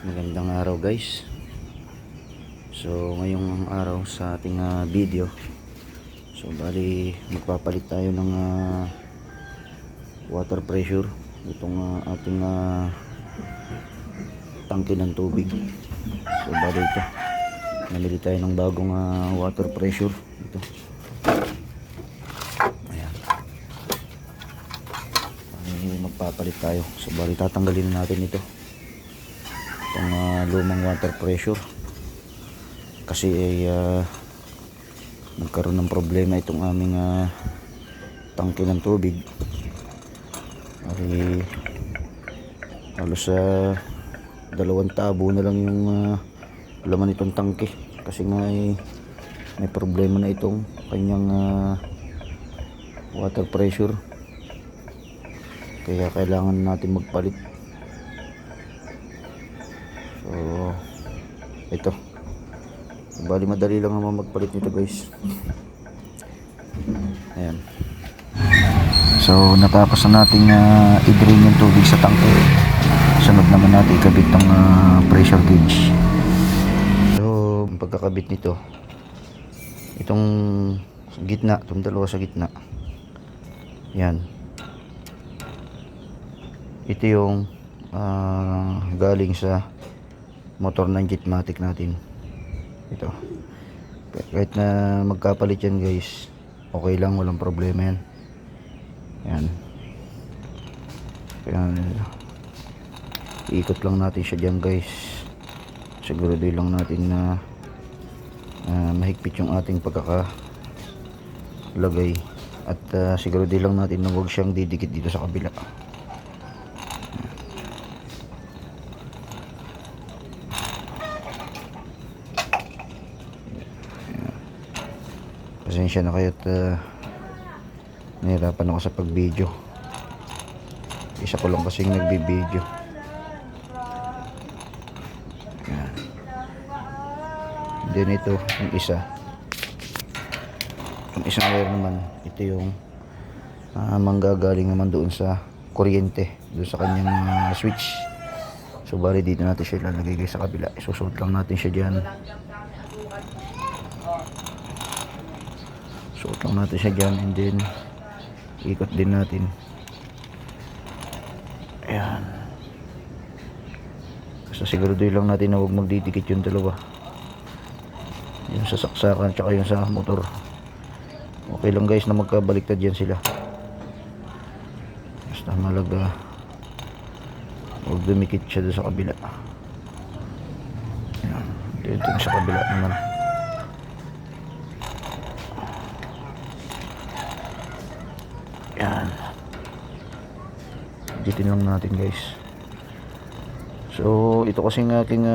Magandang araw guys. So ngayong araw sa ating video, so bali magpapalit tayo ng water pressure itong ating tangke ng tubig. So bali ito, namili tayo ng bagong water pressure ito. Ayan, magpapalit tayo. So bali tatanggalin natin ito, itong lumang water pressure, kasi ay nagkaroon ng problema itong aming tangke ng tubig. Ay halos 2 tabo na lang yung laman itong tangke, kasi nga ay may problema na itong kanyang water pressure, kaya kailangan natin magpalit. So ito, bali madali lang naman magpalit nito guys. Ayan, so natapos na natin i-drain yung tubig sa tangke. Sunod naman natin ikabit ng pressure gauge. So ang pagkakabit nito, itong gitna, itong dalawa sa gitna, yan, ito yung galing sa motor ng Jetmatic natin. Ito, kahit na magkapalit yan guys, okay lang, walang problema yan. Yan, kaya iikot lang natin siya dyan guys. Siguraduhin lang natin na mahigpit yung ating pagkakalagay, at siguraduhin lang natin na huwag siyang didikit dito sa kabila. Pasensya na kayo at nahirapan ako sa pag-video. Isa ko lang kasing nagbi-video. Yan. Then ito yung isa. Yung isang wire naman, ito yung manggagaling naman doon sa kuryente, doon sa kanyang switch. So bali dito natin siya ilalagay guys sa kabila. Isusuot lang natin siya dyan. Suot lang natin siya dyan, and then ikot din natin. Ayan, basta siguraduhin lang natin na huwag magdidikit yung dalawa, yung sa saksakan tsaka yung sa motor. Okay lang guys na magkabaliktad yan sila, basta malaga huwag dumikit siya doon sa kabila. Ayan, dito sa kabila naman. Yan, ditin lang natin guys. So ito kasing aking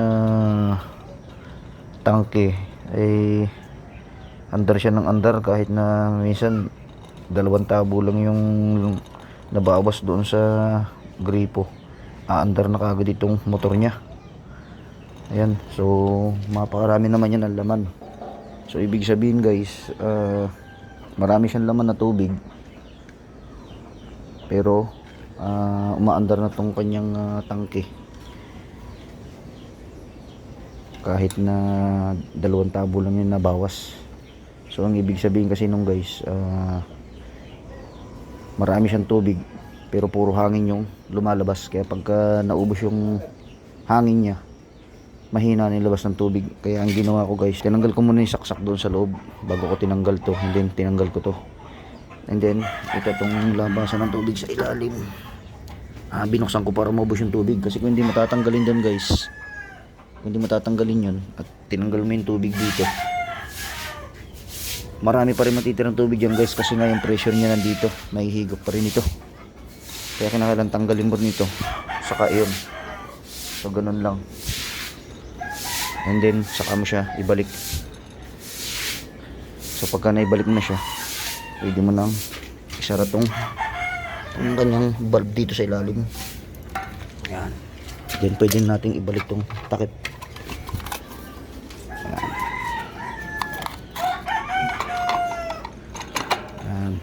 tangke ay under siya ng under, kahit na minsan 2 tabo lang yung nabawas doon sa gripo, under na kagad itong motor nya. Ayan, so mapakarami naman yan ang laman. So ibig sabihin guys, marami siyang laman na tubig, pero umaandar na tong kanyang tangke, kahit na 2 tabo lang yung nabawas. So ang ibig sabihin kasi nung guys, marami siyang tubig pero puro hangin yung lumalabas, kaya pagka naubos yung hangin niya, mahina na yung labas ng tubig. Kaya ang ginawa ko guys, tinanggal ko muna yung saksak doon sa loob bago ko tinanggal to, and then tinanggal ko to. And then ito tong labasan ng tubig sa ilalim, binuksan ko para maubos yung tubig, kasi kung hindi matatanggalin doon guys, kung hindi matatanggalin yun at tinanggal mo yung tubig dito, marami pa rin matitirang tubig yan guys, kasi nga yung pressure niya nandito, mahihigop pa rin ito. Kaya kinakailangan tanggalin mo nito, saka yun. So ganun lang, and then saka mo siya ibalik. So pagka naibalik mo na siya, pwede mo nang isara tong kanyang valve dito sa ilalim. Ayan, then pwede nating ibalik tong takip. Ayan.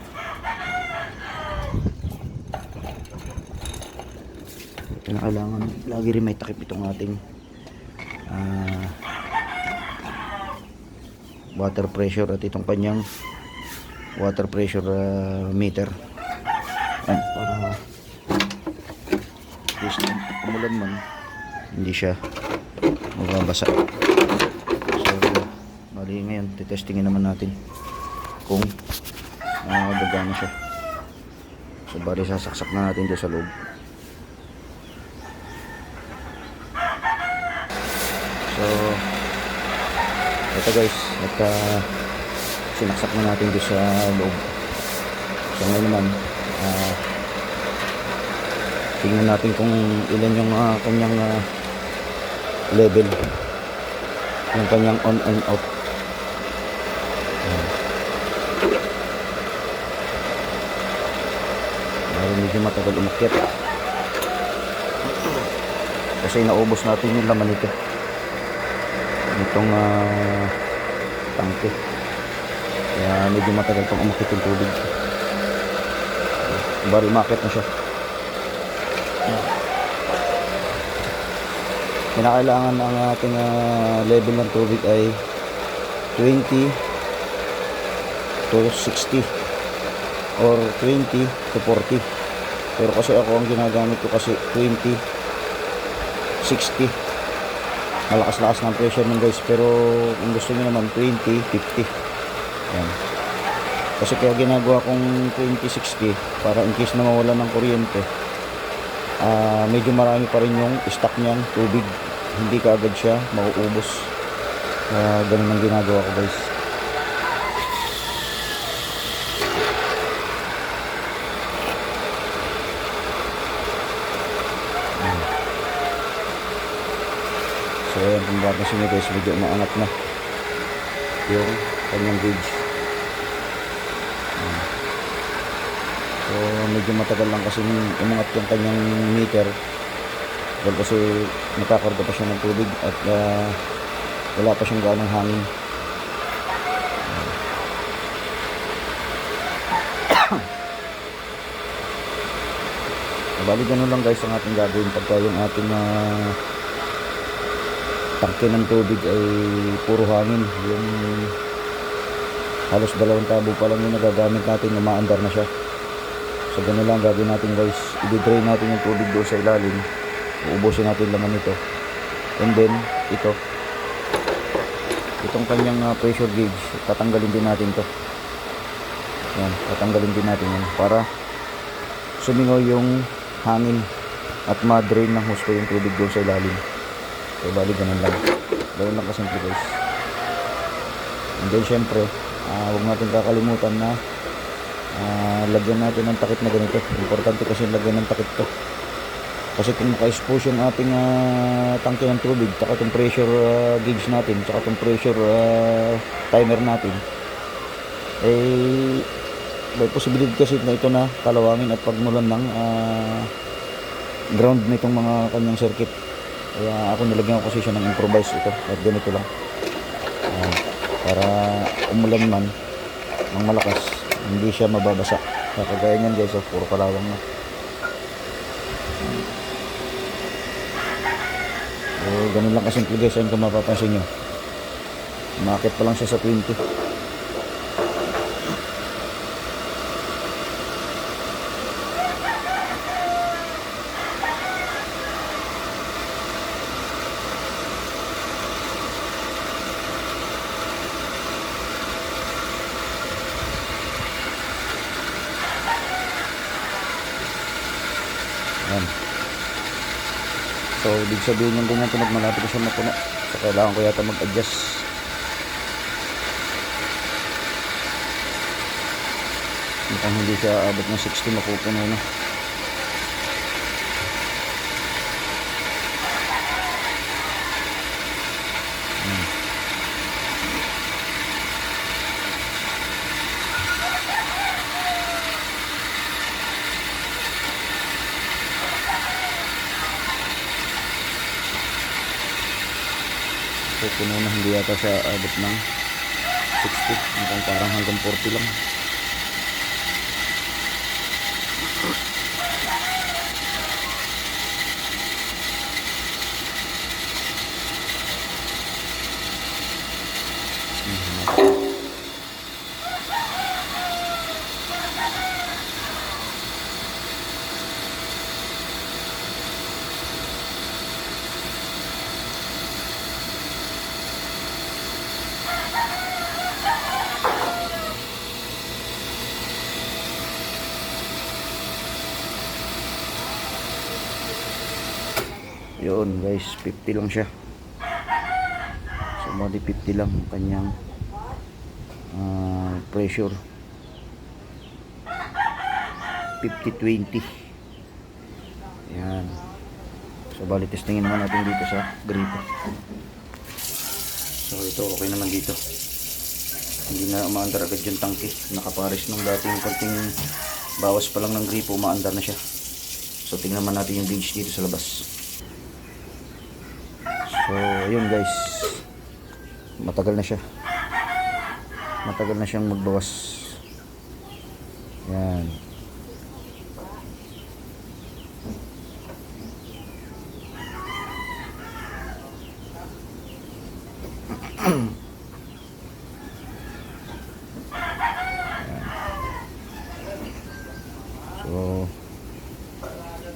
Kailangan lagi rin may takip itong ating ah, water pressure at itong kanyang water pressure meter. Ayan, para just umulan man hindi siya mababasa. So bali ngayon titestingin naman natin kung gagana siya. So bali sasaksak na natin doon sa loob. So ito guys, at sinaksak na natin doon sa loob. So ngayon naman tingnan natin kung ilan yung kanyang level, yung kanyang on and off. Medyo matagal umakyat kasi naubos natin yung laman nito, itong tangke, kaya medyo matagal pang umakyat yung tubig. Bari umakyat na siya. Kinakailangan ang ating level ng tubig ay 20 to 60 or 20 to 40. Pero kasi ako ang ginagamit ko kasi 20 60. Malakas-lakas ng pressure nun guys, pero kung gusto niyo naman 20 50. Yan. Kasi kaya ginagawa kong 20-60 para in case na mawala ng kuryente, medyo marami pa rin yung stock niyang tubig, hindi kaagad siya mauubos. Ganun ang ginagawa ko guys. So ayan, kung bakit nyo guys, medyo umaangat na yung kanyang gauge. So medyo matagal lang kasi umangat yung kanyang meter dahil kasi nakakarga pa siya ng tubig at wala pa siyang ganong hangin. Bali ganun lang guys ang ating gagawin pagka yung ating tangke ng tubig ay puro hangin. Yung halos 2 tabo pa lang yung nagagamit natin, umaandar na siya. So ganun lang gagawin natin guys, i-drain natin yung tubig doon sa ilalim, uubusin natin laman nito, and then itong kanyang pressure gauge tatanggalin din natin to. Yan, tatanggalin din natin yan para sumingaw yung hangin at ma-drain ng husto yung tubig doon sa ilalim. So bali ganun lang kasimple guys. And then syempre huwag natin kakalimutan na lagyan natin ng takip na ganito. Importante kasi lagyan ng takip to, kasi kung maka-expose yung ating tangke ng tubig, tsaka itong pressure gauge natin, tsaka itong pressure timer natin, may posibilidad kasi na ito na kalawangin at pagmulan ng ground na itong mga kanyang circuit. Kaya ako nilagyan ko kasi siya ng improvise ito at ganito lang, para umulan man ng malakas hindi siya mababasa. Kagaya niyan guys, puro kalawang na. Ganun lang kasimple guys. Ayun, kung mapapansin nyo, umakit pa lang siya sa 20. Ayan. So ibig sabihin yung ganyan, tunog malapit na siya mapuno. So kailangan ko yata mag-adjust. Mukhang hindi siya abot ng 60, mapupuno na. So puno na, hindi yata siya abot ng 60, mukhang parang hanggang 40 lang. Yun guys, 50 lang siya. So bali 50 lang ang kanyang pressure. 50-20. Yan. So bali testingin naman natin dito sa gripo. So ito okay naman dito. Hindi na umaandar agad yung tangke. Nakapares nung dating konting bawas pa lang ng gripo, umaandar na siya. So tingnan naman natin yung gauge dito sa labas. So ayun guys, matagal na siya. Matagal na siyang magbawas. Yan. So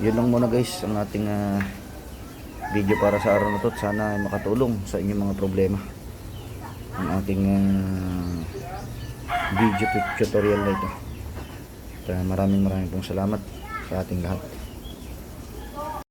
yun lang muna guys ang ating video para sa araw na to. Sana ay makatulong sa inyong mga problema ang ating video tutorial na ito. At maraming pong salamat sa ating lahat.